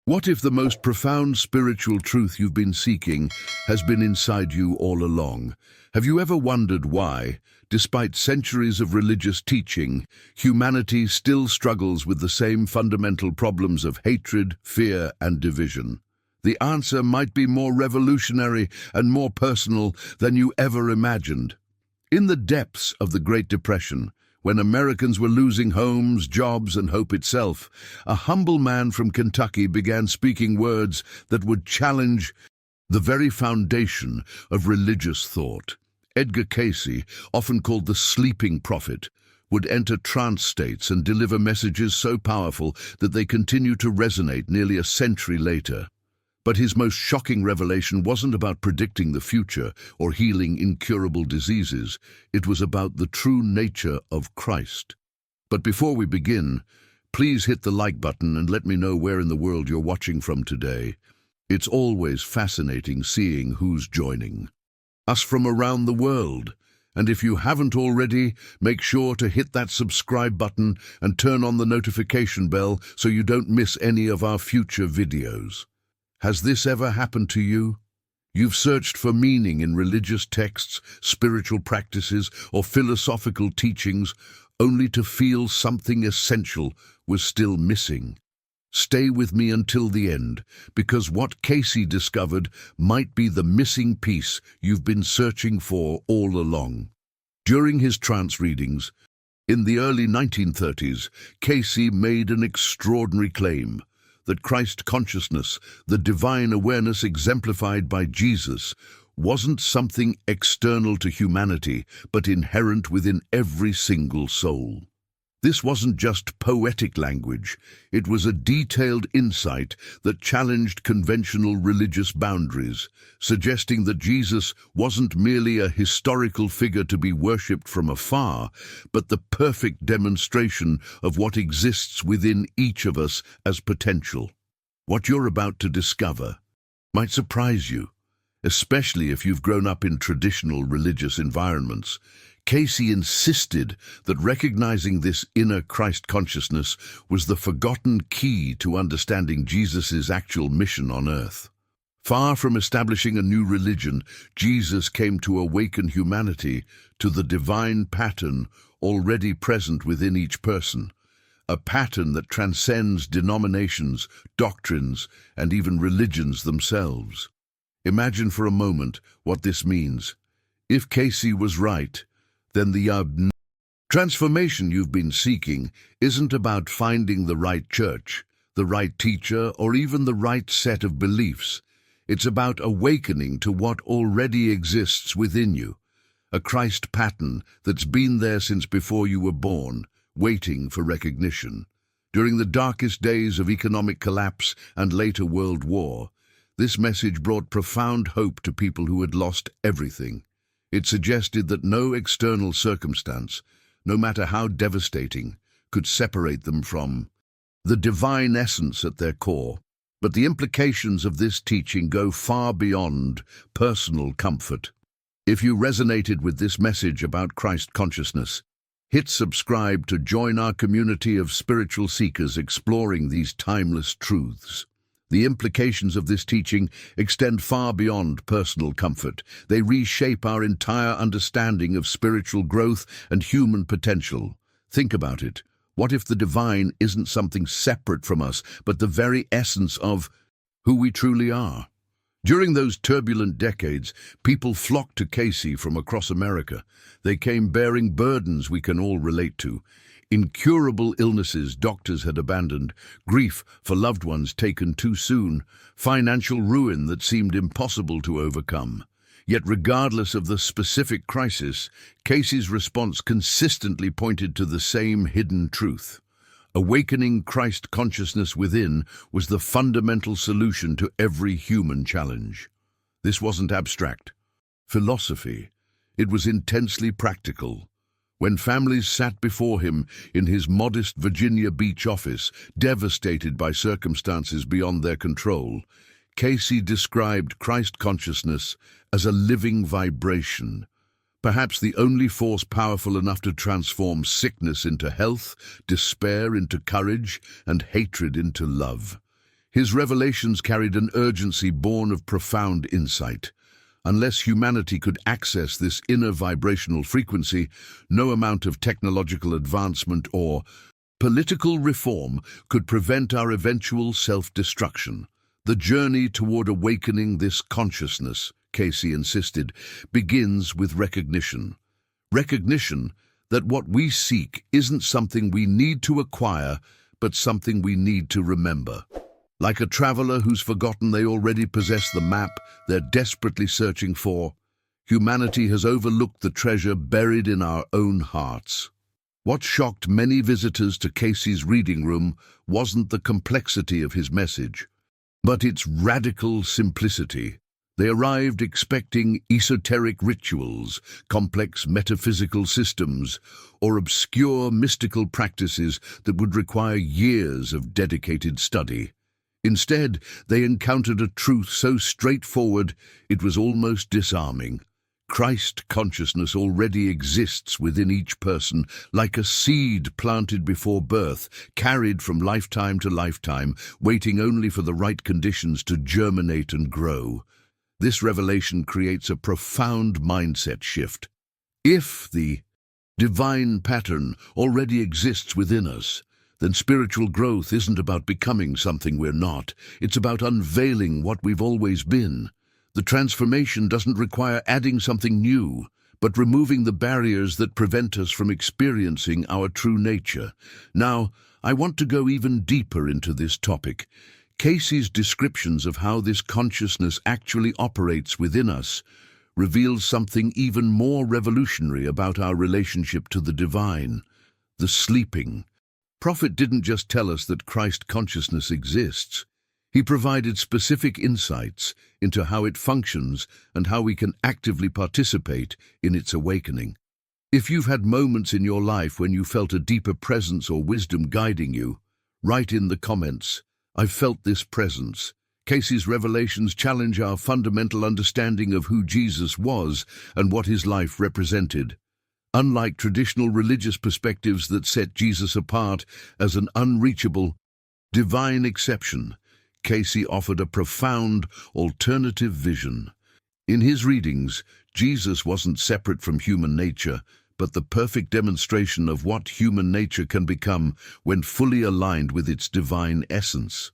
What if the most profound spiritual truth you've been seeking has been inside you all along? Have you ever wondered why, despite centuries of religious teaching, humanity still struggles with the same fundamental problems of hatred, fear, and division? The answer might be more revolutionary and more personal than you ever imagined. In the depths of the Great Depression, when Americans were losing homes, jobs, and hope itself, a humble man from Kentucky began speaking words that would challenge the very foundation of religious thought. Edgar Cayce, often called the sleeping prophet, would enter trance states and deliver messages so powerful that they continue to resonate nearly a century later. But his most shocking revelation wasn't about predicting the future or healing incurable diseases. It was about the true nature of Christ. But before we begin, please hit the like button and let me know where in the world you're watching from today. It's always fascinating seeing who's joining us from around the world. And if you haven't already, make sure to hit that subscribe button and turn on the notification bell so you don't miss any of our future videos. Has this ever happened to you? You've searched for meaning in religious texts, spiritual practices, or philosophical teachings, only to feel something essential was still missing. Stay with me until the end, because what Cayce discovered might be the missing piece you've been searching for all along. During his trance readings, in the early 1930s, Cayce made an extraordinary claim: that Christ consciousness, the divine awareness exemplified by Jesus, wasn't something external to humanity, but inherent within every single soul. This wasn't just poetic language, it was a detailed insight that challenged conventional religious boundaries, suggesting that Jesus wasn't merely a historical figure to be worshipped from afar, but the perfect demonstration of what exists within each of us as potential. What you're about to discover might surprise you, especially if you've grown up in traditional religious environments. Cayce insisted that recognizing this inner Christ consciousness was the forgotten key to understanding Jesus' actual mission on earth. Far from establishing a new religion, Jesus came to awaken humanity to the divine pattern already present within each person, a pattern that transcends denominations, doctrines, and even religions themselves. Imagine for a moment what this means. If Cayce was right, then the transformation you've been seeking isn't about finding the right church, the right teacher, or even the right set of beliefs. It's about awakening to what already exists within you, a Christ pattern that's been there since before you were born, waiting for recognition. During the darkest days of economic collapse and later World War, this message brought profound hope to people who had lost everything. It suggested that no external circumstance, no matter how devastating, could separate them from the divine essence at their core. But the implications of this teaching go far beyond personal comfort. If you resonated with this message about Christ consciousness, hit subscribe to join our community of spiritual seekers exploring these timeless truths. The implications of this teaching extend far beyond personal comfort. They reshape our entire understanding of spiritual growth and human potential. Think about it. What if the divine isn't something separate from us, but the very essence of who we truly are? During those turbulent decades, people flocked to Cayce from across America. They came bearing burdens we can all relate to. Incurable illnesses doctors had abandoned, grief for loved ones taken too soon, financial ruin that seemed impossible to overcome. Yet regardless of the specific crisis, Cayce's response consistently pointed to the same hidden truth. Awakening Christ consciousness within was the fundamental solution to every human challenge. This wasn't abstract philosophy. It was intensely practical. When families sat before him in his modest Virginia Beach office, devastated by circumstances beyond their control, Cayce described Christ consciousness as a living vibration, perhaps the only force powerful enough to transform sickness into health, despair into courage, and hatred into love. His revelations carried an urgency born of profound insight. Unless humanity could access this inner vibrational frequency, no amount of technological advancement or political reform could prevent our eventual self-destruction. The journey toward awakening this consciousness, Cayce insisted, begins with recognition. Recognition that what we seek isn't something we need to acquire, but something we need to remember. Like a traveler who's forgotten they already possess the map they're desperately searching for, humanity has overlooked the treasure buried in our own hearts. What shocked many visitors to Cayce's reading room wasn't the complexity of his message, but its radical simplicity. They arrived expecting esoteric rituals, complex metaphysical systems, or obscure mystical practices that would require years of dedicated study. Instead, they encountered a truth so straightforward it was almost disarming. Christ consciousness already exists within each person, like a seed planted before birth, carried from lifetime to lifetime, waiting only for the right conditions to germinate and grow. This revelation creates a profound mindset shift. If the divine pattern already exists within us, then spiritual growth isn't about becoming something we're not. It's about unveiling what we've always been. The transformation doesn't require adding something new, but removing the barriers that prevent us from experiencing our true nature. Now, I want to go even deeper into this topic. Cayce's descriptions of how this consciousness actually operates within us reveals something even more revolutionary about our relationship to the divine, the sleeping. Prophet didn't just tell us that Christ consciousness exists. He provided specific insights into how it functions and how we can actively participate in its awakening. If you've had moments in your life when you felt a deeper presence or wisdom guiding you, write in the comments, "I've felt this presence." Cayce's revelations challenge our fundamental understanding of who Jesus was and what his life represented. Unlike traditional religious perspectives that set Jesus apart as an unreachable, divine exception, Cayce offered a profound, alternative vision. In his readings, Jesus wasn't separate from human nature, but the perfect demonstration of what human nature can become when fully aligned with its divine essence.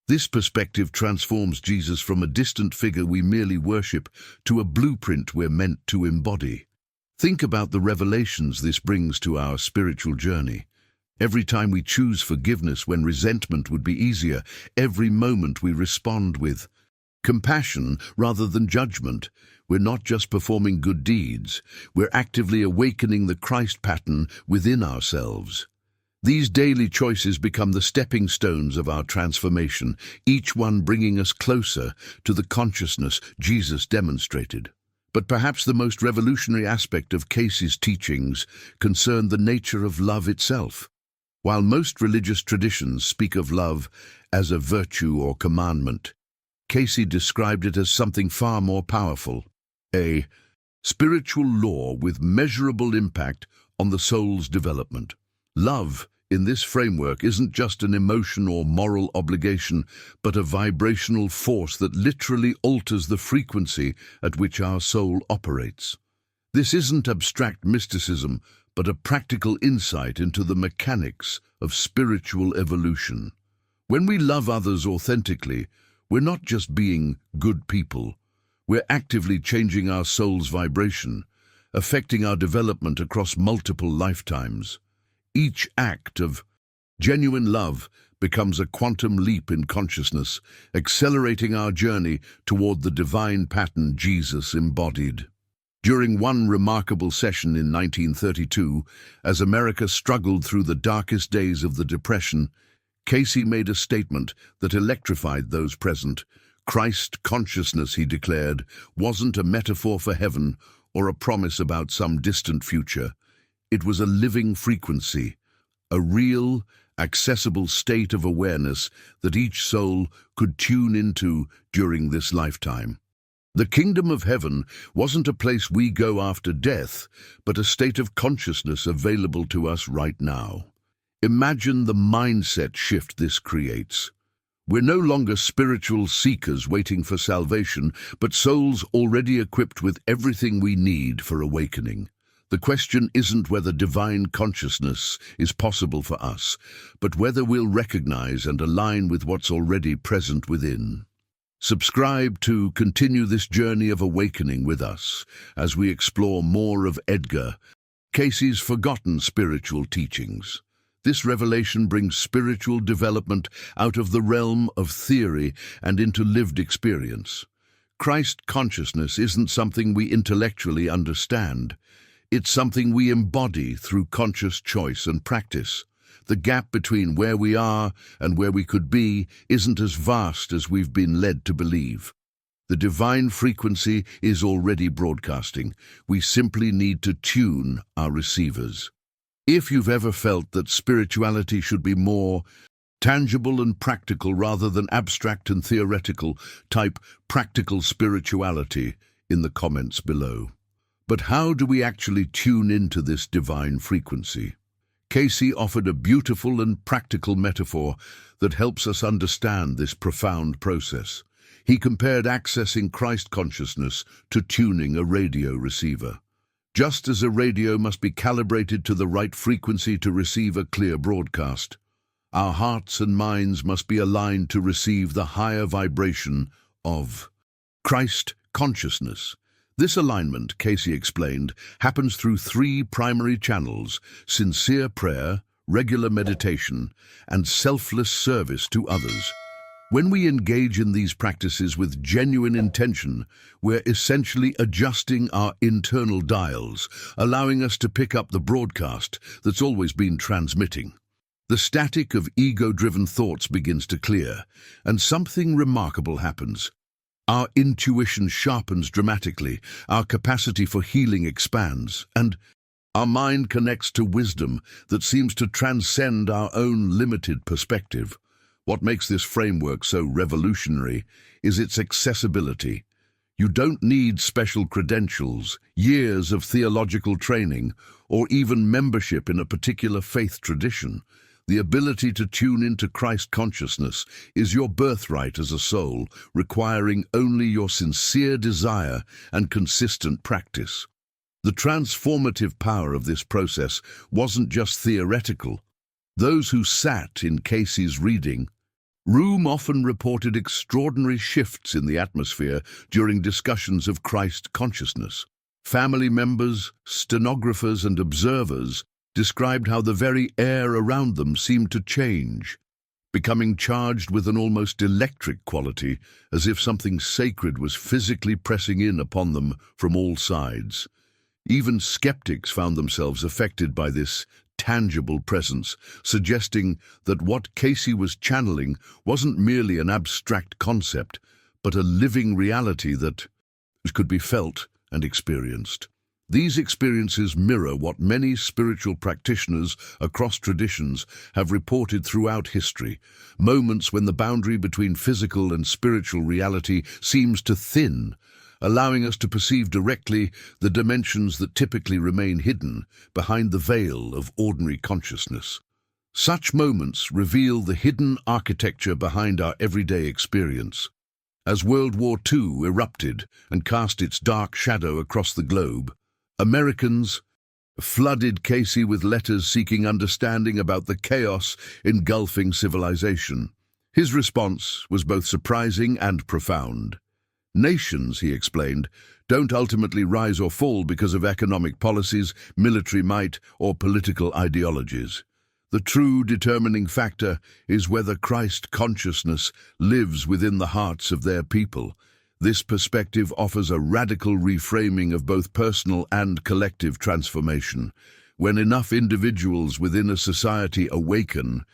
This perspective transforms Jesus from a distant figure we merely worship to a blueprint we're meant to embody. Think about the revelations this brings to our spiritual journey. Every time we choose forgiveness when resentment would be easier, every moment we respond with compassion rather than judgment, we're not just performing good deeds, we're actively awakening the Christ pattern within ourselves. These daily choices become the stepping stones of our transformation, each one bringing us closer to the consciousness Jesus demonstrated. But perhaps the most revolutionary aspect of Cayce's teachings concerned the nature of love itself. While most religious traditions speak of love as a virtue or commandment, Cayce described it as something far more powerful, a spiritual law with measurable impact on the soul's development. Love, in this framework, isn't just an emotion or moral obligation, but a vibrational force that literally alters the frequency at which our soul operates. This isn't abstract mysticism, but a practical insight into the mechanics of spiritual evolution. When we love others authentically, we're not just being good people. We're actively changing our soul's vibration, affecting our development across multiple lifetimes. Each act of genuine love becomes a quantum leap in consciousness, accelerating our journey toward the divine pattern Jesus embodied. During one remarkable session in 1932, as America struggled through the darkest days of the Depression, Cayce made a statement that electrified those present. Christ consciousness, he declared, wasn't a metaphor for heaven or a promise about some distant future. It was a living frequency, a real, accessible state of awareness that each soul could tune into during this lifetime. The kingdom of heaven wasn't a place we go after death, but a state of consciousness available to us right now. Imagine the mindset shift this creates. We're no longer spiritual seekers waiting for salvation, but souls already equipped with everything we need for awakening. The question isn't whether divine consciousness is possible for us, but whether we'll recognize and align with what's already present within. Subscribe to continue this journey of awakening with us as we explore more of Edgar Cayce's forgotten spiritual teachings. This revelation brings spiritual development out of the realm of theory and into lived experience. Christ consciousness isn't something we intellectually understand. It's something we embody through conscious choice and practice. The gap between where we are and where we could be isn't as vast as we've been led to believe. The divine frequency is already broadcasting. We simply need to tune our receivers. If you've ever felt that spirituality should be more tangible and practical rather than abstract and theoretical, type practical spirituality in the comments below. But how do we actually tune into this divine frequency? Cayce offered a beautiful and practical metaphor that helps us understand this profound process. He compared accessing Christ consciousness to tuning a radio receiver. Just as a radio must be calibrated to the right frequency to receive a clear broadcast, our hearts and minds must be aligned to receive the higher vibration of Christ consciousness. This alignment, Cayce explained, happens through three primary channels: sincere prayer, regular meditation, and selfless service to others. When we engage in these practices with genuine intention, we're essentially adjusting our internal dials, allowing us to pick up the broadcast that's always been transmitting. The static of ego-driven thoughts begins to clear, and something remarkable happens. Our intuition sharpens dramatically, our capacity for healing expands, and our mind connects to wisdom that seems to transcend our own limited perspective. What makes this framework so revolutionary is its accessibility. You don't need special credentials, years of theological training, or even membership in a particular faith tradition. The ability to tune into Christ consciousness is your birthright as a soul, requiring only your sincere desire and consistent practice. The transformative power of this process wasn't just theoretical. Those who sat in Cayce's reading room often reported extraordinary shifts in the atmosphere during discussions of Christ consciousness. Family members, stenographers, and observers described how the very air around them seemed to change, becoming charged with an almost electric quality, as if something sacred was physically pressing in upon them from all sides. Even skeptics found themselves affected by this tangible presence, suggesting that what Cayce was channeling wasn't merely an abstract concept, but a living reality that could be felt and experienced. These experiences mirror what many spiritual practitioners across traditions have reported throughout history, moments when the boundary between physical and spiritual reality seems to thin, allowing us to perceive directly the dimensions that typically remain hidden behind the veil of ordinary consciousness. Such moments reveal the hidden architecture behind our everyday experience. As World War II erupted and cast its dark shadow across the globe, Americans flooded Cayce with letters seeking understanding about the chaos engulfing civilization. His response was both surprising and profound. Nations, he explained, don't ultimately rise or fall because of economic policies, military might, or political ideologies. The true determining factor is whether Christ consciousness lives within the hearts of their people. This perspective offers a radical reframing of both personal and collective transformation. When enough individuals within a society awaken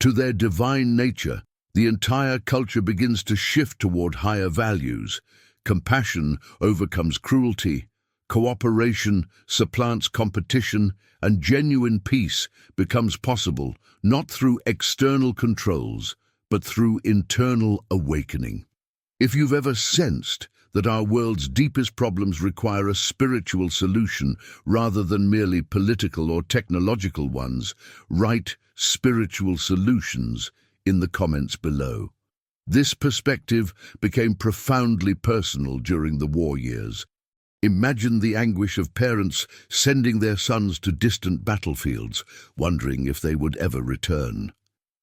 to their divine nature, the entire culture begins to shift toward higher values. Compassion overcomes cruelty, cooperation supplants competition, and genuine peace becomes possible not through external controls, but through internal awakening. If you've ever sensed that our world's deepest problems require a spiritual solution rather than merely political or technological ones, write spiritual solutions in the comments below. This perspective became profoundly personal during the war years. Imagine the anguish of parents sending their sons to distant battlefields, wondering if they would ever return.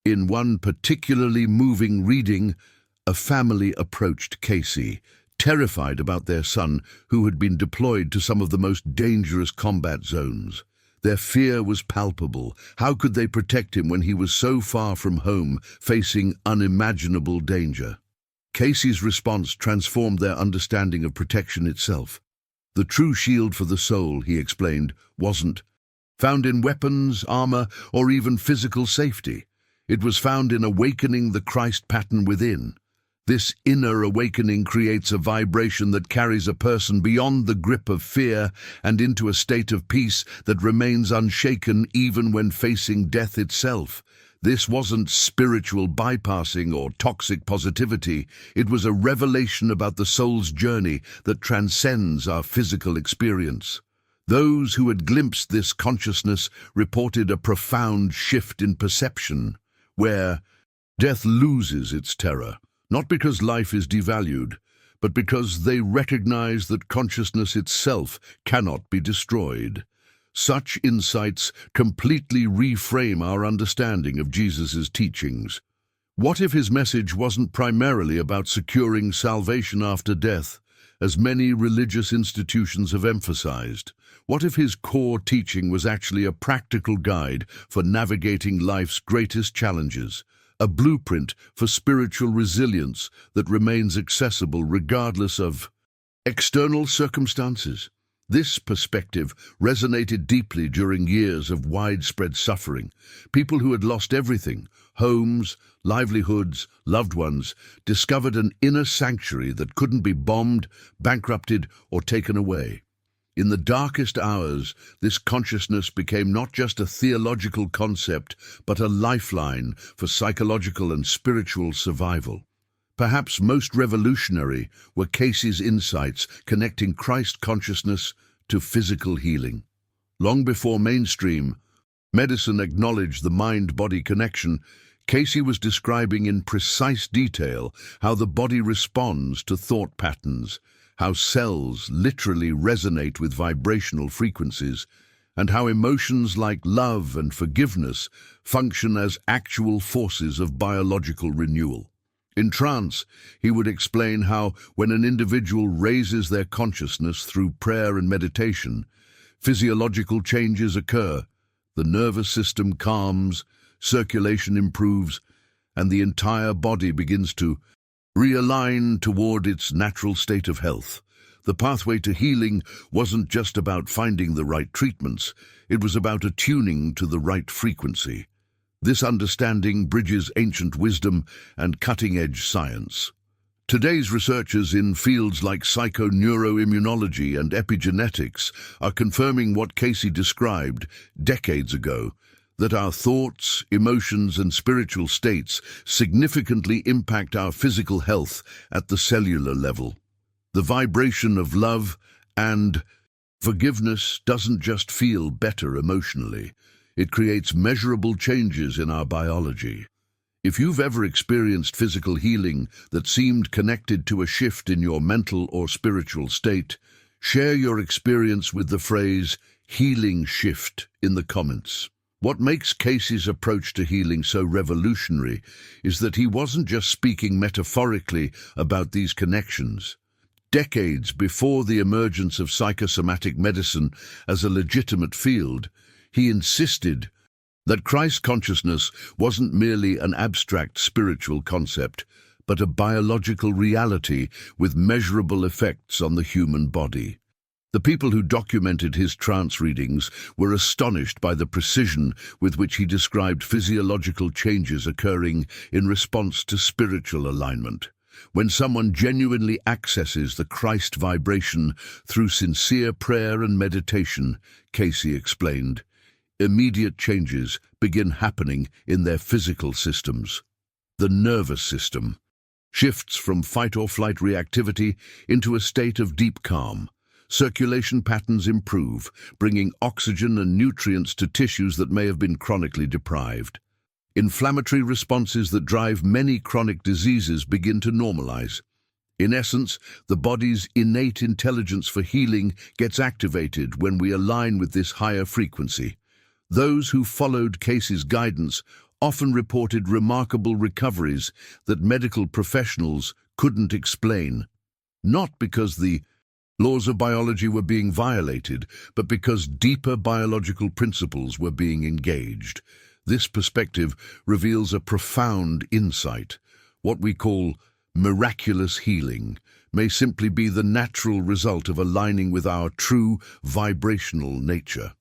In one particularly moving reading, a family approached Cayce, terrified about their son who had been deployed to some of the most dangerous combat zones. Their fear was palpable. How could they protect him when he was so far from home, facing unimaginable danger? Cayce's response transformed their understanding of protection itself. The true shield for the soul, he explained, wasn't found in weapons, armor, or even physical safety. It was found in awakening the Christ pattern within. This inner awakening creates a vibration that carries a person beyond the grip of fear and into a state of peace that remains unshaken even when facing death itself. This wasn't spiritual bypassing or toxic positivity. It was a revelation about the soul's journey that transcends our physical experience. Those who had glimpsed this consciousness reported a profound shift in perception, where death loses its terror. Not because life is devalued, but because they recognize that consciousness itself cannot be destroyed. Such insights completely reframe our understanding of Jesus' teachings. What if his message wasn't primarily about securing salvation after death, as many religious institutions have emphasized? What if his core teaching was actually a practical guide for navigating life's greatest challenges? A blueprint for spiritual resilience that remains accessible regardless of external circumstances. This perspective resonated deeply during years of widespread suffering. People who had lost everything, homes, livelihoods, loved ones, discovered an inner sanctuary that couldn't be bombed, bankrupted, or taken away. In the darkest hours, this consciousness became not just a theological concept, but a lifeline for psychological and spiritual survival. Perhaps most revolutionary were Cayce's insights connecting Christ consciousness to physical healing. Long before mainstream medicine acknowledged the mind-body connection, Cayce was describing in precise detail how the body responds to thought patterns, how cells literally resonate with vibrational frequencies, and how emotions like love and forgiveness function as actual forces of biological renewal. In trance, he would explain how, when an individual raises their consciousness through prayer and meditation, physiological changes occur. The nervous system calms, circulation improves, and the entire body begins to realign toward its natural state of health. The pathway to healing wasn't just about finding the right treatments, it was about attuning to the right frequency. This understanding bridges ancient wisdom and cutting-edge science. Today's researchers in fields like psychoneuroimmunology and epigenetics are confirming what Cayce described decades ago, that our thoughts, emotions, and spiritual states significantly impact our physical health at the cellular level. The vibration of love and forgiveness doesn't just feel better emotionally. It creates measurable changes in our biology. If you've ever experienced physical healing that seemed connected to a shift in your mental or spiritual state, share your experience with the phrase "healing shift" in the comments. What makes Cayce's approach to healing so revolutionary is that he wasn't just speaking metaphorically about these connections. Decades before the emergence of psychosomatic medicine as a legitimate field, he insisted that Christ consciousness wasn't merely an abstract spiritual concept, but a biological reality with measurable effects on the human body. The people who documented his trance readings were astonished by the precision with which he described physiological changes occurring in response to spiritual alignment. When someone genuinely accesses the Christ vibration through sincere prayer and meditation, Cayce explained, immediate changes begin happening in their physical systems. The nervous system shifts from fight-or-flight reactivity into a state of deep calm. Circulation patterns improve, bringing oxygen and nutrients to tissues that may have been chronically deprived. Inflammatory responses that drive many chronic diseases begin to normalize. In essence, the body's innate intelligence for healing gets activated when we align with this higher frequency. Those who followed Cayce's guidance often reported remarkable recoveries that medical professionals couldn't explain, not because the laws of biology were being violated, but because deeper biological principles were being engaged. This perspective reveals a profound insight. What we call miraculous healing may simply be the natural result of aligning with our true vibrational nature.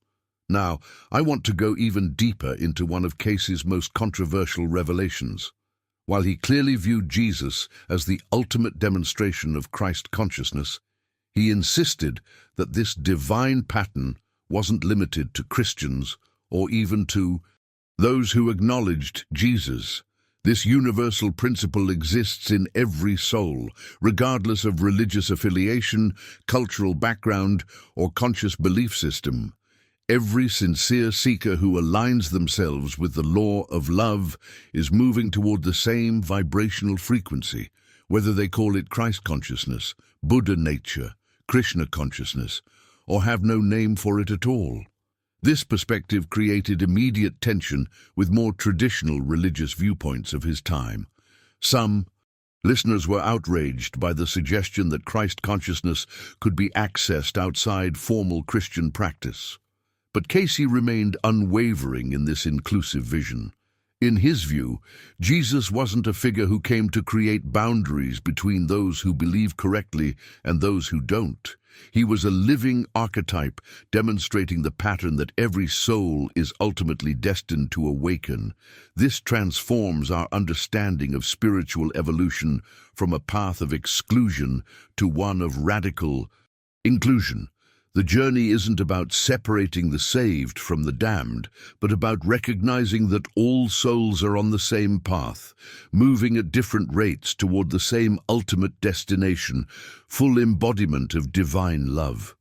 Now, I want to go even deeper into one of Cayce's most controversial revelations. While he clearly viewed Jesus as the ultimate demonstration of Christ consciousness, he insisted that this divine pattern wasn't limited to Christians or even to those who acknowledged Jesus. This universal principle exists in every soul, regardless of religious affiliation, cultural background, or conscious belief system. Every sincere seeker who aligns themselves with the law of love is moving toward the same vibrational frequency, whether they call it Christ consciousness, Buddha nature, Krishna consciousness, or have no name for it at all. This perspective created immediate tension with more traditional religious viewpoints of his time. Some listeners were outraged by the suggestion that Christ consciousness could be accessed outside formal Christian practice. But Cayce remained unwavering in this inclusive vision. In his view, Jesus wasn't a figure who came to create boundaries between those who believe correctly and those who don't. He was a living archetype demonstrating the pattern that every soul is ultimately destined to awaken. This transforms our understanding of spiritual evolution from a path of exclusion to one of radical inclusion. The journey isn't about separating the saved from the damned, but about recognizing that all souls are on the same path, moving at different rates toward the same ultimate destination, full embodiment of divine love.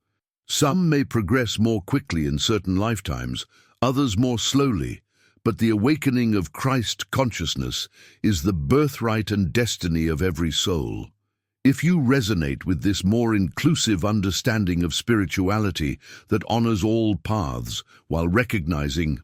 Some may progress more quickly in certain lifetimes, others more slowly, but the awakening of Christ consciousness is the birthright and destiny of every soul. If you resonate with this more inclusive understanding of spirituality that honors all paths while recognizing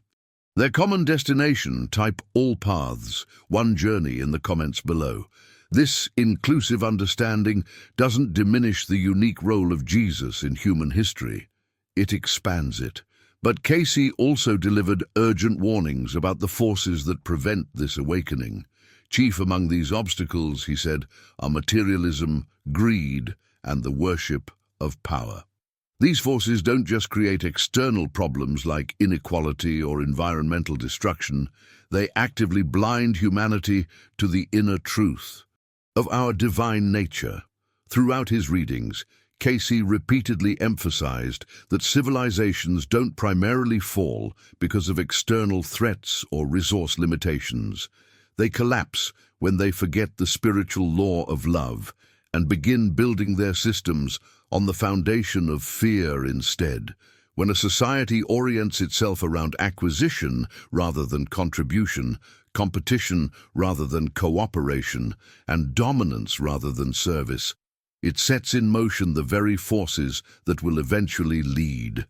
their common destination, type all paths, one journey in the comments below. This inclusive understanding doesn't diminish the unique role of Jesus in human history. It expands it. But Cayce also delivered urgent warnings about the forces that prevent this awakening. Chief among these obstacles, he said, are materialism, greed, and the worship of power. These forces don't just create external problems like inequality or environmental destruction, they actively blind humanity to the inner truth of our divine nature. Throughout his readings, Cayce repeatedly emphasized that civilizations don't primarily fall because of external threats or resource limitations. They collapse when they forget the spiritual law of love and begin building their systems on the foundation of fear instead. When a society orients itself around acquisition rather than contribution, competition rather than cooperation, and dominance rather than service, it sets in motion the very forces that will eventually lead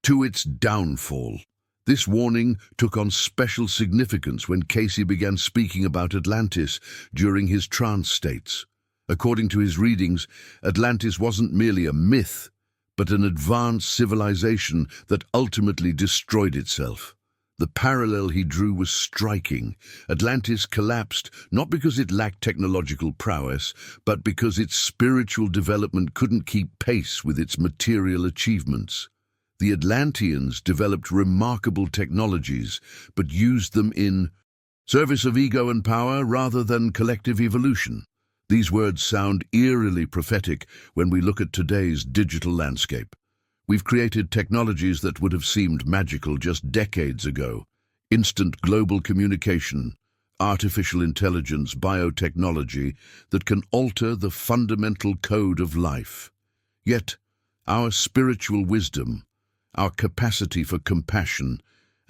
to its downfall. This warning took on special significance when Cayce began speaking about Atlantis during his trance states. According to his readings, Atlantis wasn't merely a myth, but an advanced civilization that ultimately destroyed itself. The parallel he drew was striking. Atlantis collapsed not because it lacked technological prowess, but because its spiritual development couldn't keep pace with its material achievements. The Atlanteans developed remarkable technologies, but used them in service of ego and power rather than collective evolution. These words sound eerily prophetic when we look at today's digital landscape. We've created technologies that would have seemed magical just decades ago. Instant global communication, artificial intelligence, biotechnology that can alter the fundamental code of life. Yet, our spiritual wisdom, our capacity for compassion,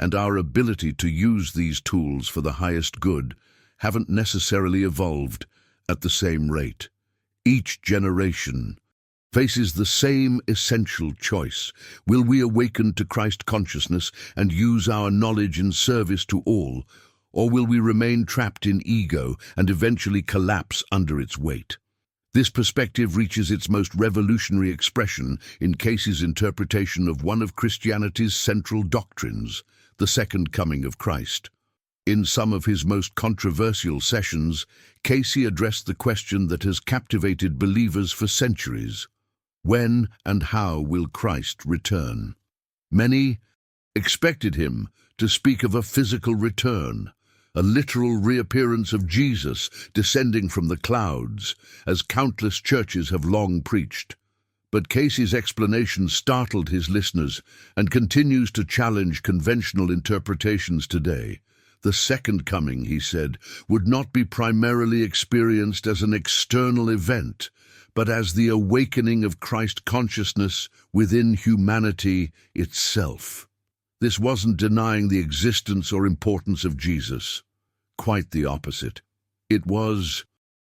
and our ability to use these tools for the highest good haven't necessarily evolved at the same rate. Each generation faces the same essential choice. Will we awaken to Christ consciousness and use our knowledge in service to all, or will we remain trapped in ego and eventually collapse under its weight? This perspective reaches its most revolutionary expression in Cayce's interpretation of one of Christianity's central doctrines, the Second Coming of Christ. In some of his most controversial sessions, Cayce addressed the question that has captivated believers for centuries: when and how will Christ return? Many expected him to speak of a physical return, a literal reappearance of Jesus descending from the clouds, as countless churches have long preached. But Cayce's explanation startled his listeners and continues to challenge conventional interpretations today. The second coming, he said, would not be primarily experienced as an external event, but as the awakening of Christ consciousness within humanity itself. This wasn't denying the existence or importance of Jesus. Quite the opposite. It was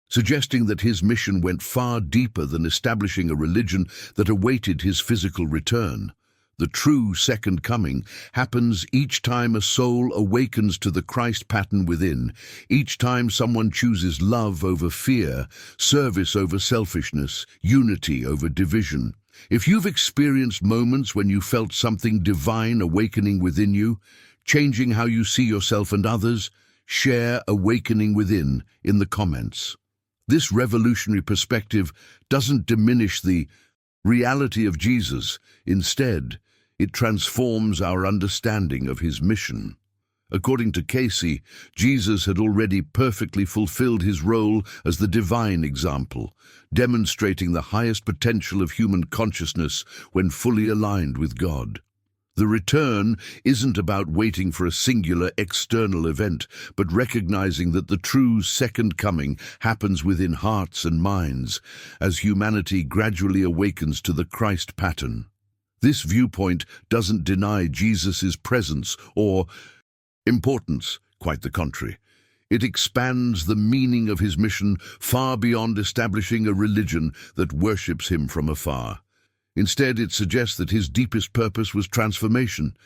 suggesting that his mission went far deeper than establishing a religion that awaited his physical return. The true second coming happens each time a soul awakens to the Christ pattern within, each time someone chooses love over fear, service over selfishness, unity over division. If you've experienced moments when you felt something divine awakening within you, changing how you see yourself and others, share Awakening Within in the comments. This revolutionary perspective doesn't diminish the reality of Jesus. Instead, it transforms our understanding of his mission. According to Cayce, Jesus had already perfectly fulfilled his role as the divine example, demonstrating the highest potential of human consciousness when fully aligned with God. The return isn't about waiting for a singular external event, but recognizing that the true second coming happens within hearts and minds as humanity gradually awakens to the Christ pattern. This viewpoint doesn't deny Jesus' presence or importance, quite the contrary. It expands the meaning of his mission far beyond establishing a religion that worships him from afar. Instead, it suggests that his deepest purpose was transformation,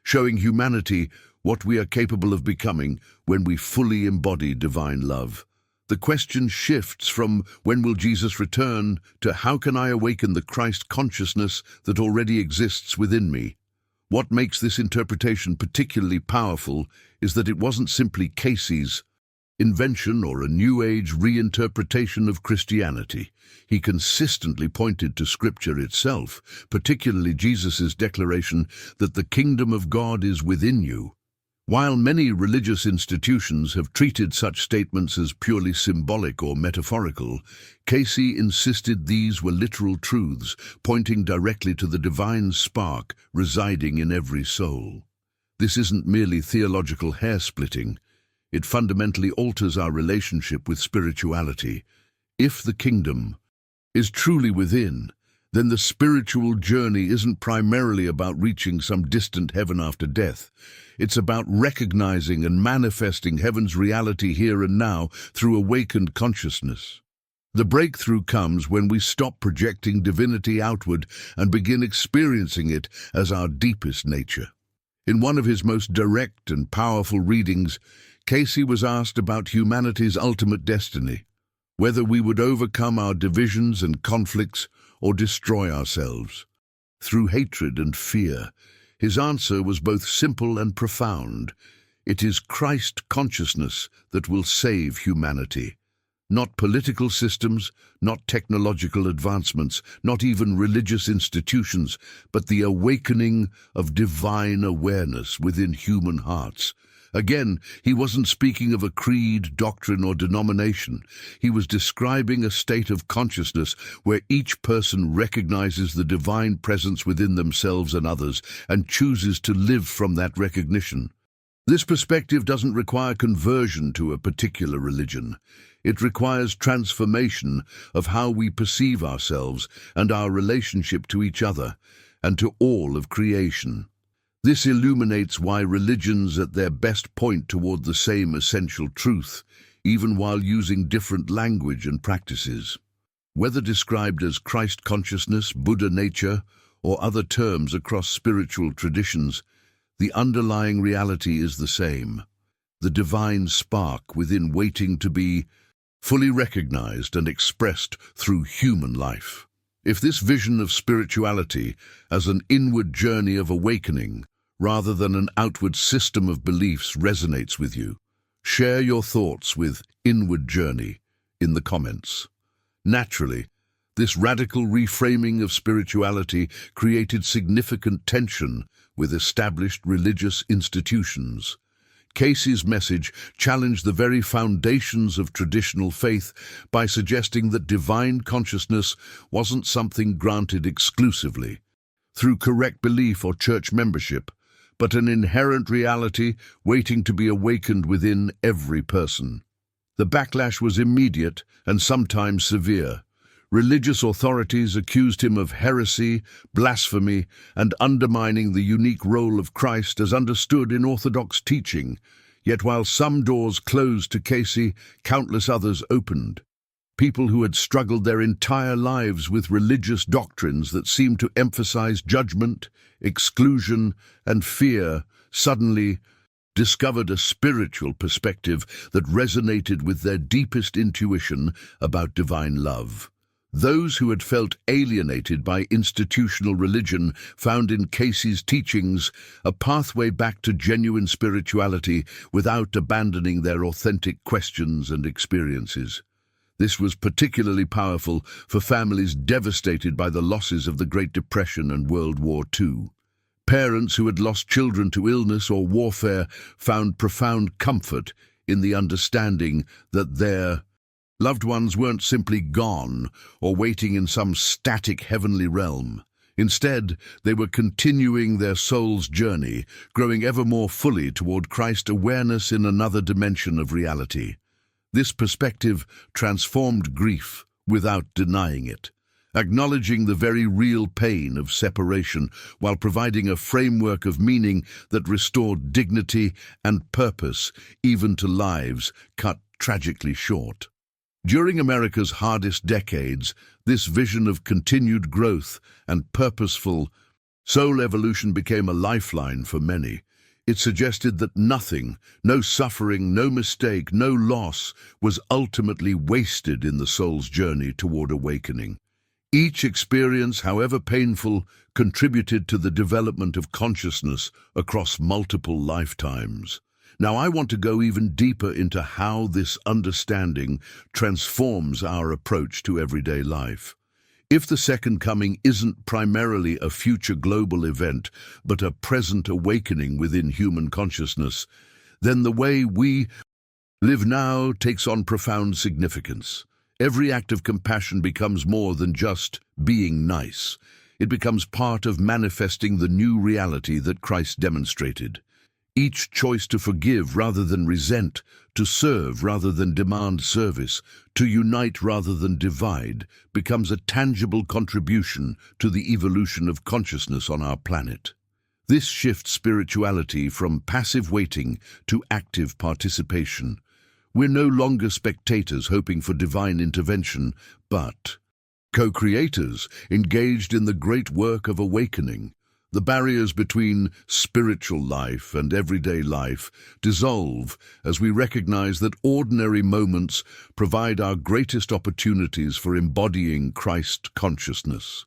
showing humanity what we are capable of becoming when we fully embody divine love. The question shifts from when will Jesus return to how can I awaken the Christ consciousness that already exists within me? What makes this interpretation particularly powerful is that it wasn't simply Cayce's invention or a New Age reinterpretation of Christianity. He consistently pointed to Scripture itself, particularly Jesus' declaration that the kingdom of God is within you. While many religious institutions have treated such statements as purely symbolic or metaphorical, Cayce insisted these were literal truths, pointing directly to the divine spark residing in every soul. This isn't merely theological hair-splitting. It fundamentally alters our relationship with spirituality. If the kingdom is truly within, then the spiritual journey isn't primarily about reaching some distant heaven after death. It's about recognizing and manifesting heaven's reality here and now through awakened consciousness. The breakthrough comes when we stop projecting divinity outward and begin experiencing it as our deepest nature. In one of his most direct and powerful readings, Cayce was asked about humanity's ultimate destiny, whether we would overcome our divisions and conflicts or destroy ourselves through hatred and fear. His answer was both simple and profound. It is Christ consciousness that will save humanity. Not political systems, not technological advancements, not even religious institutions, but the awakening of divine awareness within human hearts. Again, he wasn't speaking of a creed, doctrine, or denomination. He was describing a state of consciousness where each person recognizes the divine presence within themselves and others and chooses to live from that recognition. This perspective doesn't require conversion to a particular religion. It requires transformation of how we perceive ourselves and our relationship to each other and to all of creation. This illuminates why religions at their best point toward the same essential truth, even while using different language and practices. Whether described as Christ consciousness, Buddha nature, or other terms across spiritual traditions, the underlying reality is the same: the divine spark within waiting to be fully recognized and expressed through human life. If this vision of spirituality as an inward journey of awakening, rather than an outward system of beliefs, resonates with you, share your thoughts with "inward journey" in the comments. Naturally, this radical reframing of spirituality created significant tension with established religious institutions. Cayce's message challenged the very foundations of traditional faith by suggesting that divine consciousness wasn't something granted exclusively through correct belief or church membership, but an inherent reality waiting to be awakened within every person. The backlash was immediate and sometimes severe. Religious authorities accused him of heresy, blasphemy, and undermining the unique role of Christ as understood in Orthodox teaching. Yet while some doors closed to Cayce, countless others opened. People who had struggled their entire lives with religious doctrines that seemed to emphasize judgment, exclusion, and fear suddenly discovered a spiritual perspective that resonated with their deepest intuition about divine love. Those who had felt alienated by institutional religion found in Cayce's teachings a pathway back to genuine spirituality without abandoning their authentic questions and experiences. This was particularly powerful for families devastated by the losses of the Great Depression and World War II. Parents who had lost children to illness or warfare found profound comfort in the understanding that their loved ones weren't simply gone or waiting in some static heavenly realm. Instead, they were continuing their soul's journey, growing ever more fully toward Christ awareness in another dimension of reality. This perspective transformed grief without denying it, acknowledging the very real pain of separation while providing a framework of meaning that restored dignity and purpose even to lives cut tragically short. During America's hardest decades, this vision of continued growth and purposeful soul evolution became a lifeline for many. It suggested that nothing, no suffering, no mistake, no loss, was ultimately wasted in the soul's journey toward awakening. Each experience, however painful, contributed to the development of consciousness across multiple lifetimes. Now, I want to go even deeper into how this understanding transforms our approach to everyday life. If the Second Coming isn't primarily a future global event, but a present awakening within human consciousness, then the way we live now takes on profound significance. Every act of compassion becomes more than just being nice. It becomes part of manifesting the new reality that Christ demonstrated. Each choice to forgive rather than resent, to serve rather than demand service, to unite rather than divide, becomes a tangible contribution to the evolution of consciousness on our planet. This shifts spirituality from passive waiting to active participation. We're no longer spectators hoping for divine intervention, but co-creators engaged in the great work of awakening. The barriers between spiritual life and everyday life dissolve as we recognize that ordinary moments provide our greatest opportunities for embodying Christ consciousness.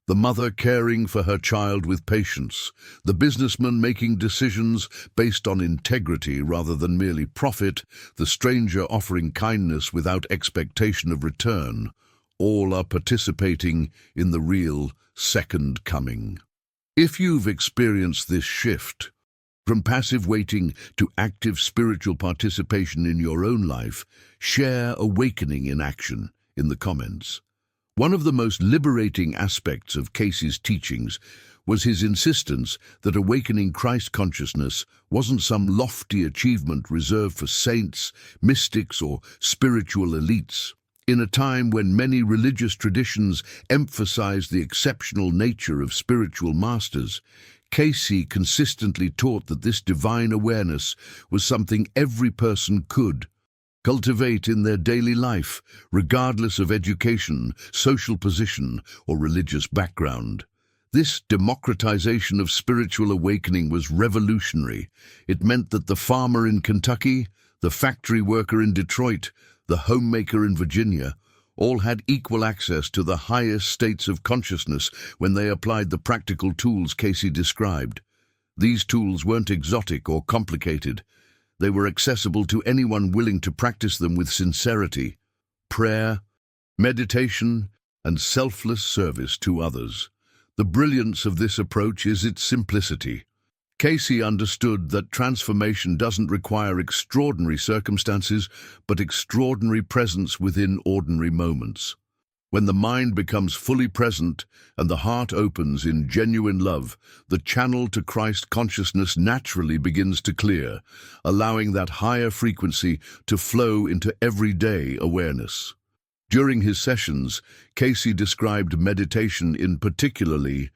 The mother caring for her child with patience, the businessman making decisions based on integrity rather than merely profit, the stranger offering kindness without expectation of return, all are participating in the real Second Coming. If you've experienced this shift, from passive waiting to active spiritual participation in your own life, share Awakening in action in the comments. One of the most liberating aspects of Cayce's teachings was his insistence that awakening Christ consciousness wasn't some lofty achievement reserved for saints, mystics, or spiritual elites. In a time when many religious traditions emphasized the exceptional nature of spiritual masters, Cayce consistently taught that this divine awareness was something every person could cultivate in their daily life, regardless of education, social position, or religious background. This democratization of spiritual awakening was revolutionary. It meant that the farmer in Kentucky, the factory worker in Detroit, the homemaker in Virginia, all had equal access to the highest states of consciousness when they applied the practical tools Cayce described. These tools weren't exotic or complicated. They were accessible to anyone willing to practice them with sincerity, prayer, meditation, and selfless service to others. The brilliance of this approach is its simplicity. Cayce understood that transformation doesn't require extraordinary circumstances, but extraordinary presence within ordinary moments. When the mind becomes fully present and the heart opens in genuine love, the channel to Christ consciousness naturally begins to clear, allowing that higher frequency to flow into everyday awareness. During his sessions, Cayce described meditation in particularly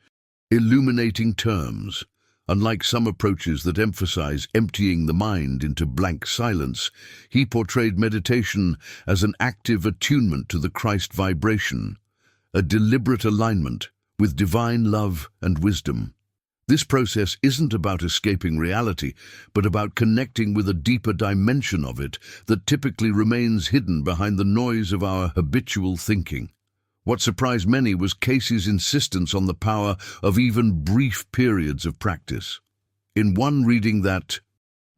illuminating terms. Unlike some approaches that emphasize emptying the mind into blank silence, he portrayed meditation as an active attunement to the Christ vibration, a deliberate alignment with divine love and wisdom. This process isn't about escaping reality, but about connecting with a deeper dimension of it that typically remains hidden behind the noise of our habitual thinking. What surprised many was Cayce's insistence on the power of even brief periods of practice. In one reading that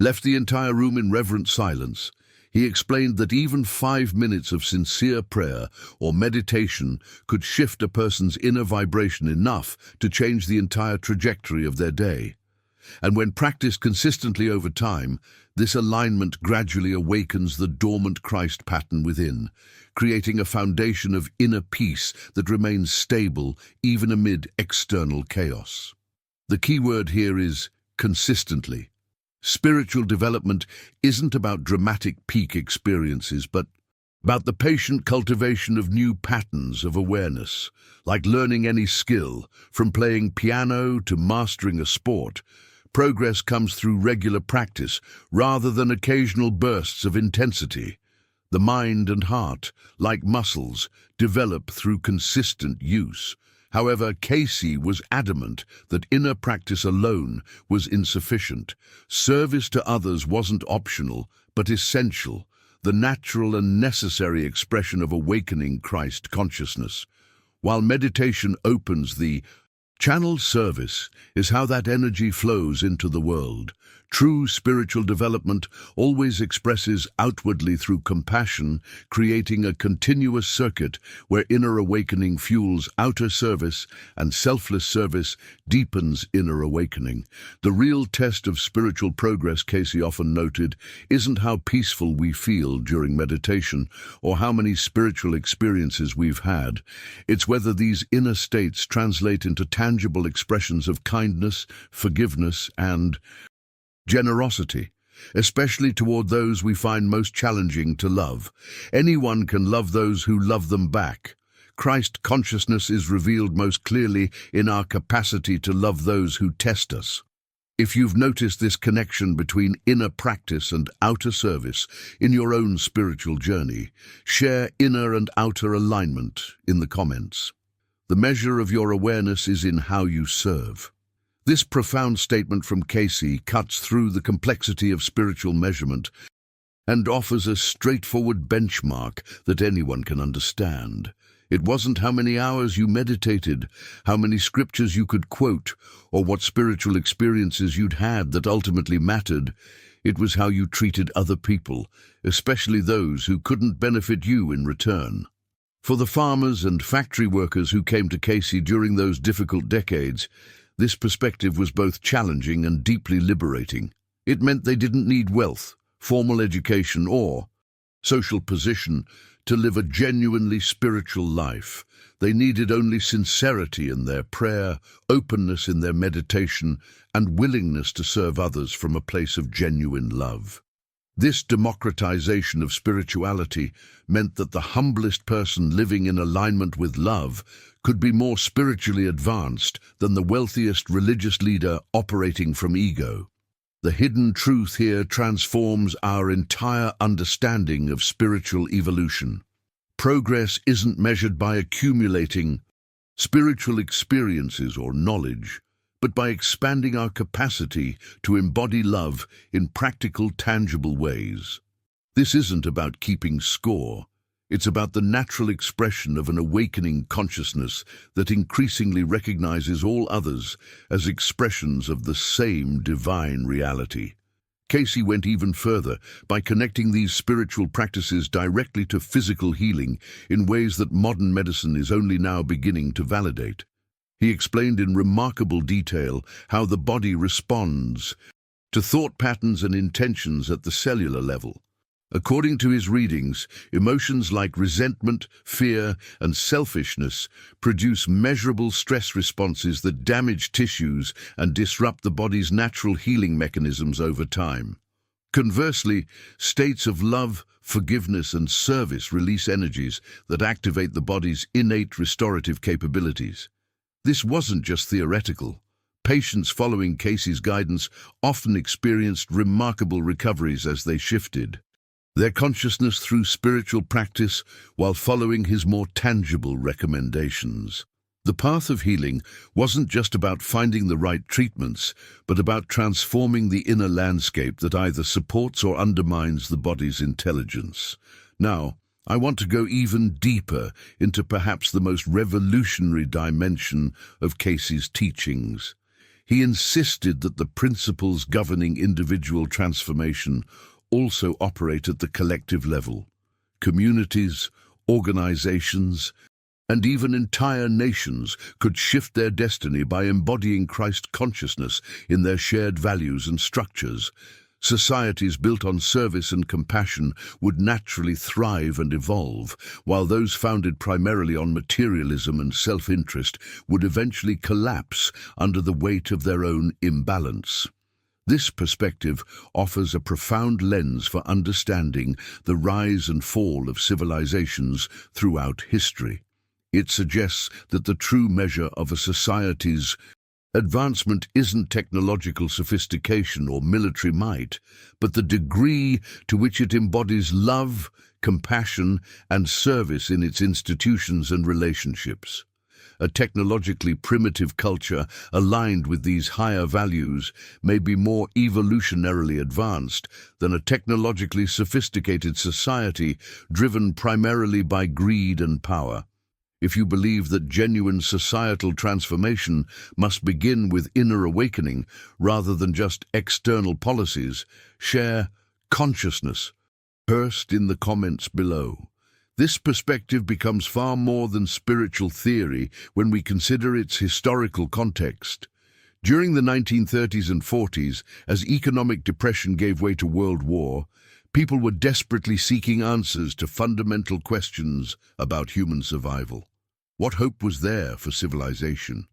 left the entire room in reverent silence, he explained that even 5 minutes of sincere prayer or meditation could shift a person's inner vibration enough to change the entire trajectory of their day. And when practiced consistently over time, this alignment gradually awakens the dormant Christ pattern within, creating a foundation of inner peace that remains stable even amid external chaos. The key word here is consistently. Spiritual development isn't about dramatic peak experiences, but about the patient cultivation of new patterns of awareness. Like learning any skill, from playing piano to mastering a sport, progress comes through regular practice rather than occasional bursts of intensity. The mind and heart, like muscles, develop through consistent use. However, Cayce was adamant that inner practice alone was insufficient. Service to others wasn't optional, but essential, the natural and necessary expression of awakening Christ consciousness. While meditation opens the channel, service is how that energy flows into the world. True spiritual development always expresses outwardly through compassion, creating a continuous circuit where inner awakening fuels outer service and selfless service deepens inner awakening. The real test of spiritual progress, Cayce often noted, isn't how peaceful we feel during meditation or how many spiritual experiences we've had. It's whether these inner states translate into tangible expressions of kindness, forgiveness, and generosity, especially toward those we find most challenging to love. Anyone can love those who love them back. Christ consciousness is revealed most clearly in our capacity to love those who test us. If you've noticed this connection between inner practice and outer service in your own spiritual journey, share inner and outer alignment in the comments. The measure of your awareness is in how you serve. This profound statement from Cayce cuts through the complexity of spiritual measurement and offers a straightforward benchmark that anyone can understand. It wasn't how many hours you meditated, how many scriptures you could quote, or what spiritual experiences you'd had that ultimately mattered. It was how you treated other people, especially those who couldn't benefit you in return. For the farmers and factory workers who came to Cayce during those difficult decades, this perspective was both challenging and deeply liberating. It meant they didn't need wealth, formal education, or social position to live a genuinely spiritual life. They needed only sincerity in their prayer, openness in their meditation, and willingness to serve others from a place of genuine love. This democratization of spirituality meant that the humblest person living in alignment with love could be more spiritually advanced than the wealthiest religious leader operating from ego. The hidden truth here transforms our entire understanding of spiritual evolution. Progress isn't measured by accumulating spiritual experiences or knowledge, but by expanding our capacity to embody love in practical, tangible ways. This isn't about keeping score. It's about the natural expression of an awakening consciousness that increasingly recognizes all others as expressions of the same divine reality. Cayce went even further by connecting these spiritual practices directly to physical healing in ways that modern medicine is only now beginning to validate. He explained in remarkable detail how the body responds to thought patterns and intentions at the cellular level. According to his readings, emotions like resentment, fear, and selfishness produce measurable stress responses that damage tissues and disrupt the body's natural healing mechanisms over time. Conversely, states of love, forgiveness, and service release energies that activate the body's innate restorative capabilities. This wasn't just theoretical. Patients following Cayce's guidance often experienced remarkable recoveries as they shifted their consciousness through spiritual practice while following his more tangible recommendations. The path of healing wasn't just about finding the right treatments, but about transforming the inner landscape that either supports or undermines the body's intelligence. Now, I want to go even deeper into perhaps the most revolutionary dimension of Cayce's teachings. He insisted that the principles governing individual transformation also operate at the collective level. Communities, organizations, and even entire nations could shift their destiny by embodying Christ consciousness in their shared values and structures. Societies built on service and compassion would naturally thrive and evolve, while those founded primarily on materialism and self-interest would eventually collapse under the weight of their own imbalance. This perspective offers a profound lens for understanding the rise and fall of civilizations throughout history. It suggests that the true measure of a society's advancement isn't technological sophistication or military might, but the degree to which it embodies love, compassion, and service in its institutions and relationships. A technologically primitive culture aligned with these higher values may be more evolutionarily advanced than a technologically sophisticated society driven primarily by greed and power. If you believe that genuine societal transformation must begin with inner awakening rather than just external policies, share consciousness first in the comments below. This perspective becomes far more than spiritual theory when we consider its historical context. During the 1930s and 40s, as economic depression gave way to World War, people were desperately seeking answers to fundamental questions about human survival. What hope was there for civilization?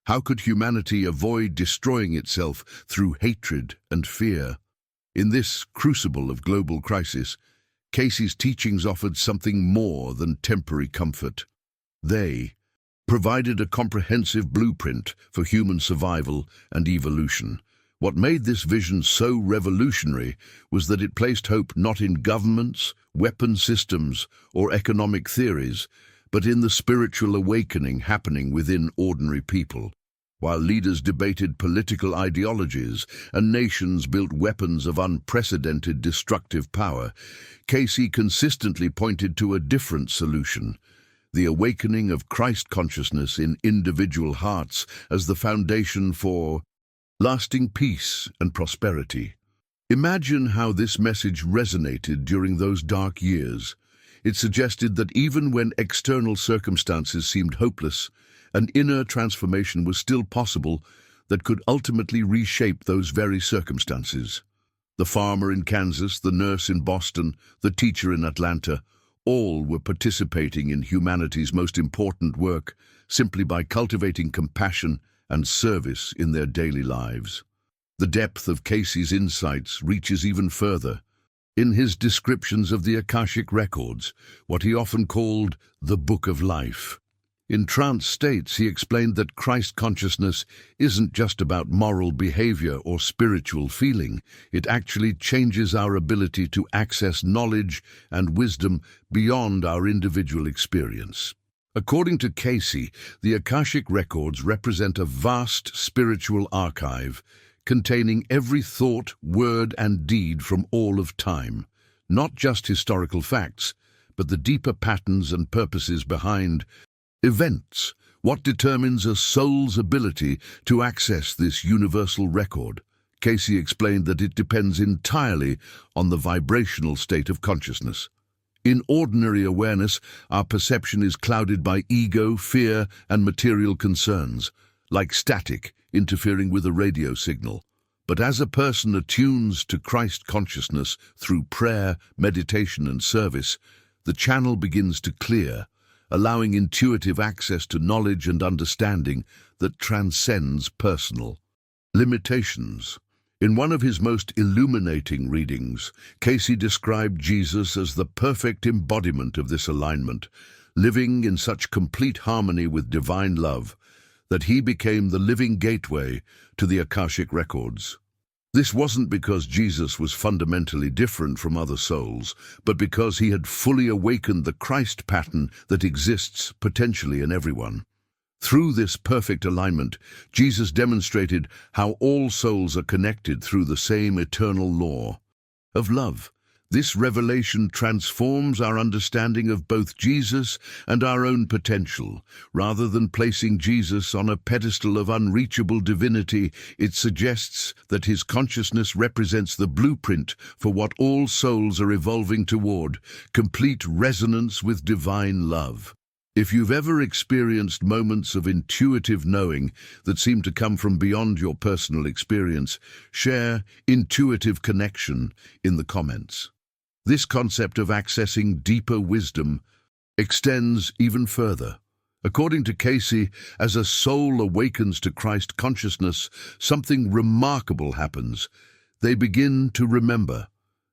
How could humanity avoid destroying itself through hatred and fear? In this crucible of global crisis, Cayce's teachings offered something more than temporary comfort. They provided a comprehensive blueprint for human survival and evolution. What made this vision so revolutionary was that it placed hope not in governments, weapon systems, or economic theories, but in the spiritual awakening happening within ordinary people. While leaders debated political ideologies and nations built weapons of unprecedented destructive power, Cayce consistently pointed to a different solution: the awakening of Christ consciousness in individual hearts as the foundation for lasting peace and prosperity. Imagine how this message resonated during those dark years. It suggested that even when external circumstances seemed hopeless, an inner transformation was still possible that could ultimately reshape those very circumstances. The farmer in Kansas, the nurse in Boston, the teacher in Atlanta, all were participating in humanity's most important work simply by cultivating compassion and service in their daily lives. The depth of Cayce's insights reaches even further. in his descriptions of the Akashic records, what he often called the Book of Life. In trance states, he explained that Christ consciousness isn't just about moral behavior or spiritual feeling. It actually changes our ability to access knowledge and wisdom beyond our individual experience. According to Cayce, the Akashic records represent a vast spiritual archive containing every thought, word, and deed from all of time, not just historical facts, but the deeper patterns and purposes behind events. What determines a soul's ability to access this universal record? Cayce explained that it depends entirely on the vibrational state of consciousness. In ordinary awareness, our perception is clouded by ego, fear, and material concerns, like static interfering with a radio signal. But as a person attunes to Christ consciousness through prayer, meditation, and service, the channel begins to clear, allowing intuitive access to knowledge and understanding that transcends personal limitations. In one of his most illuminating readings, Cayce described Jesus as the perfect embodiment of this alignment, living in such complete harmony with divine love that he became the living gateway to the Akashic records. This wasn't because Jesus was fundamentally different from other souls, but because he had fully awakened the Christ pattern that exists potentially in everyone. Through this perfect alignment, Jesus demonstrated how all souls are connected through the same eternal law of love. This revelation transforms our understanding of both Jesus and our own potential. Rather than placing Jesus on a pedestal of unreachable divinity, it suggests that his consciousness represents the blueprint for what all souls are evolving toward, complete resonance with divine love. If you've ever experienced moments of intuitive knowing that seem to come from beyond your personal experience, share intuitive connection in the comments. This concept of accessing deeper wisdom extends even further. According to Cayce, as a soul awakens to Christ consciousness, something remarkable happens. They begin to remember,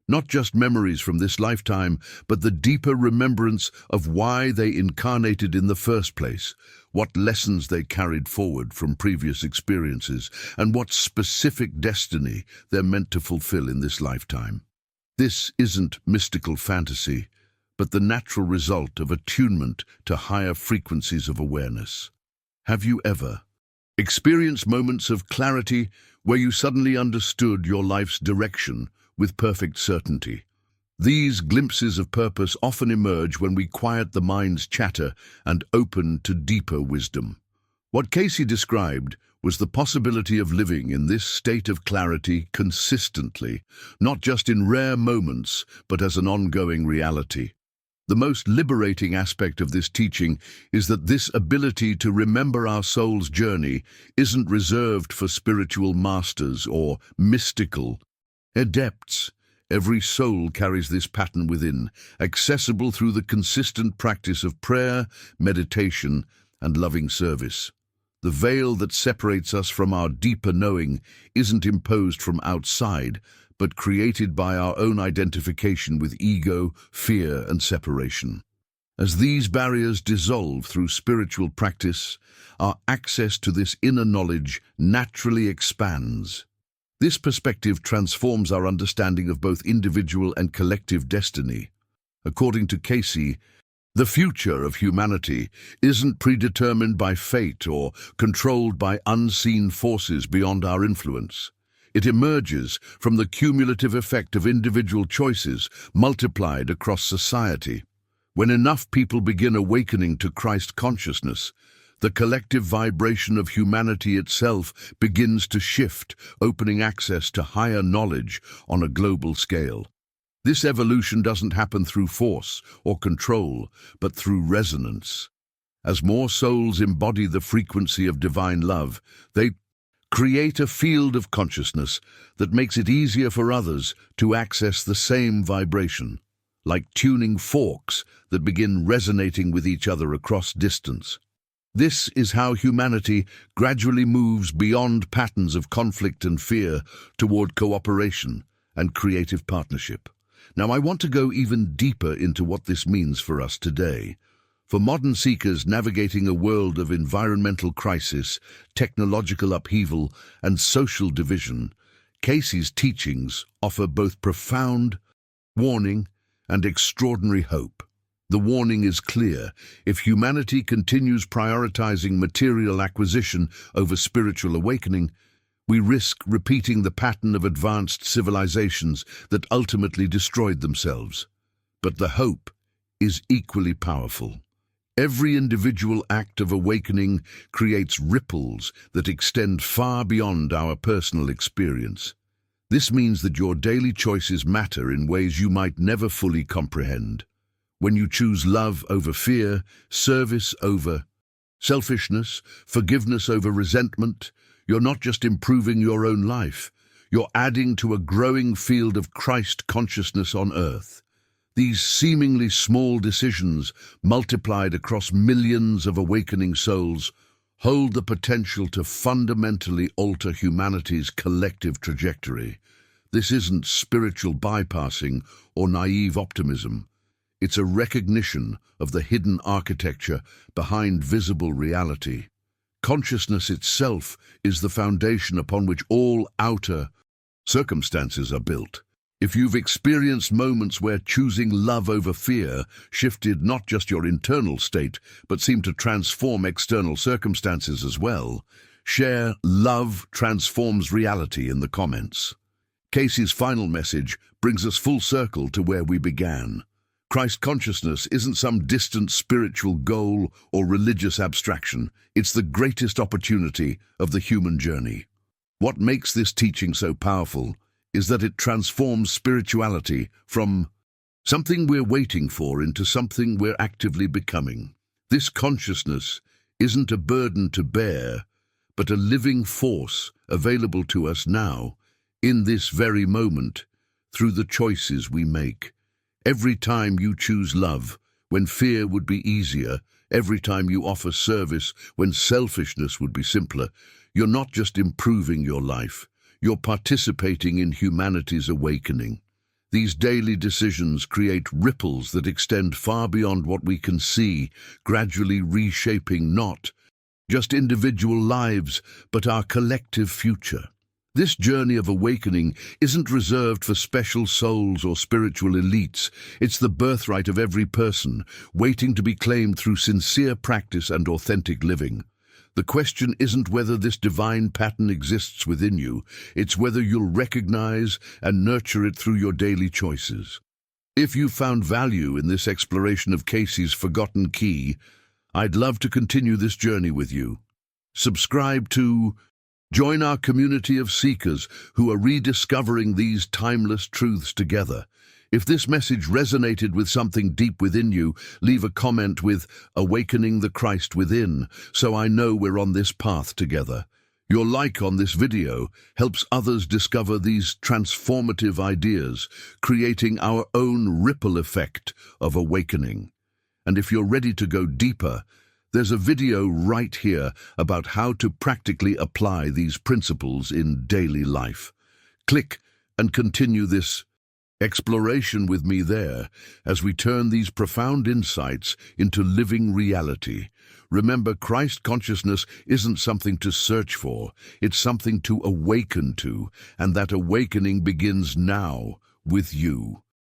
not just memories from this lifetime, but the deeper remembrance of why they incarnated in the first place, what lessons they carried forward from previous experiences, and what specific destiny they're meant to fulfill in this lifetime. This isn't mystical fantasy, but the natural result of attunement to higher frequencies of awareness. Have you ever experienced moments of clarity where you suddenly understood your life's direction with perfect certainty? These glimpses of purpose often emerge when we quiet the mind's chatter and open to deeper wisdom. What Cayce described was the possibility of living in this state of clarity consistently, not just in rare moments, but as an ongoing reality. The most liberating aspect of this teaching is that this ability to remember our soul's journey isn't reserved for spiritual masters or mystical adepts. Every soul carries this pattern within, accessible through the consistent practice of prayer, meditation, and loving service. The veil that separates us from our deeper knowing isn't imposed from outside, but created by our own identification with ego, fear, and separation. As these barriers dissolve through spiritual practice, our access to this inner knowledge naturally expands. This perspective transforms our understanding of both individual and collective destiny. According to Cayce, the future of humanity isn't predetermined by fate or controlled by unseen forces beyond our influence. It emerges from the cumulative effect of individual choices multiplied across society. When enough people begin awakening to Christ consciousness, the collective vibration of humanity itself begins to shift, opening access to higher knowledge on a global scale. This evolution doesn't happen through force or control, but through resonance. As more souls embody the frequency of divine love, they create a field of consciousness that makes it easier for others to access the same vibration, like tuning forks that begin resonating with each other across distance. This is how humanity gradually moves beyond patterns of conflict and fear toward cooperation and creative partnership. Now, I want to go even deeper into what this means for us today. For modern seekers navigating a world of environmental crisis, technological upheaval, and social division, Cayce's teachings offer both profound warning and extraordinary hope. The warning is clear. If humanity continues prioritizing material acquisition over spiritual awakening, we risk repeating the pattern of advanced civilizations that ultimately destroyed themselves. But the hope is equally powerful. Every individual act of awakening creates ripples that extend far beyond our personal experience. This means that your daily choices matter in ways you might never fully comprehend. When you choose love over fear, service over selfishness, forgiveness over resentment, you're not just improving your own life, you're adding to a growing field of Christ consciousness on earth. These seemingly small decisions, multiplied across millions of awakening souls, hold the potential to fundamentally alter humanity's collective trajectory. This isn't spiritual bypassing or naive optimism. It's a recognition of the hidden architecture behind visible reality. Consciousness itself is the foundation upon which all outer circumstances are built. If you've experienced moments where choosing love over fear shifted not just your internal state, but seemed to transform external circumstances as well, share "Love transforms reality" in the comments. Cayce's final message brings us full circle to where we began. Christ consciousness isn't some distant spiritual goal or religious abstraction. It's the greatest opportunity of the human journey. What makes this teaching so powerful is that it transforms spirituality from something we're waiting for into something we're actively becoming. This consciousness isn't a burden to bear, but a living force available to us now, in this very moment, through the choices we make. Every time you choose love, when fear would be easier, every time you offer service, when selfishness would be simpler, you're not just improving your life, you're participating in humanity's awakening. These daily decisions create ripples that extend far beyond what we can see, gradually reshaping not just individual lives, but our collective future. This journey of awakening isn't reserved for special souls or spiritual elites. It's the birthright of every person, waiting to be claimed through sincere practice and authentic living. The question isn't whether this divine pattern exists within you, it's whether you'll recognize and nurture it through your daily choices. If you found value in this exploration of Cayce's forgotten key, I'd love to continue this journey with you. Subscribe to join our community of seekers who are rediscovering these timeless truths together. If this message resonated with something deep within you, leave a comment with "Awakening the Christ Within," so I know we're on this path together. Your like on this video helps others discover these transformative ideas, creating our own ripple effect of awakening. And if you're ready to go deeper, there's a video right here about how to practically apply these principles in daily life. Click and continue this exploration with me there as we turn these profound insights into living reality. Remember, Christ consciousness isn't something to search for, it's something to awaken to, and that awakening begins now with you.